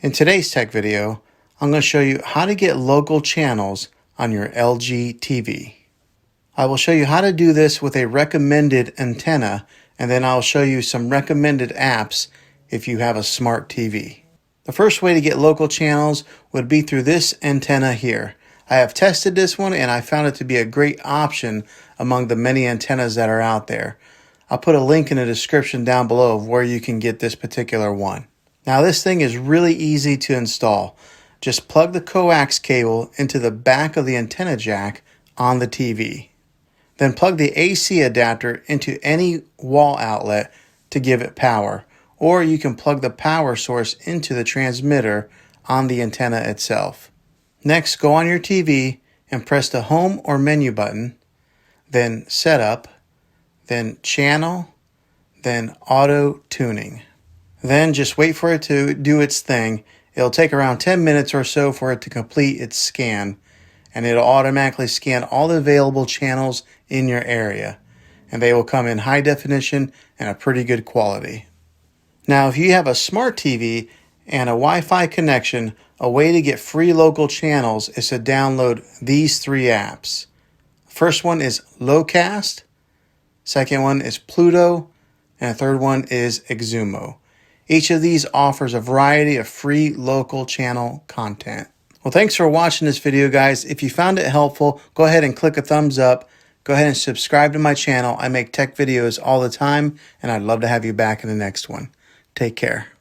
In today's tech video, I'm going to show you how to get local channels on your LG TV. I will show you how to do this with a recommended antenna, and then I'll show you some recommended apps if you have a smart TV. The first way to get local channels would be through this antenna here. I have tested this one and I found it to be a great option among the many antennas that are out there. I'll put a link in the description down below of where you can get this particular one. Now this thing is really easy to install. Just plug the coax cable into the back of the antenna jack on the TV. Then plug the AC adapter into any wall outlet to give it power, or you can plug the power source into the transmitter on the antenna itself. Next, go on your TV and press the home or menu button, then setup, then channel, then auto tuning. Then just wait for it to do its thing. It'll take around 10 minutes or so for it to complete its scan, and it'll automatically scan all the available channels in your area, and they will come in high definition and a pretty good quality. Now, if you have a smart TV and a Wi-Fi connection, a way to get free local channels is to download these three apps. First one is Locast, second one is Pluto, and the third one is Xumo. Each of these offers a variety of free local channel content. Well, thanks for watching this video, guys. If you found it helpful, go ahead and click a thumbs up. Go ahead and subscribe to my channel. I make tech videos all the time, and I'd love to have you back in the next one. Take care.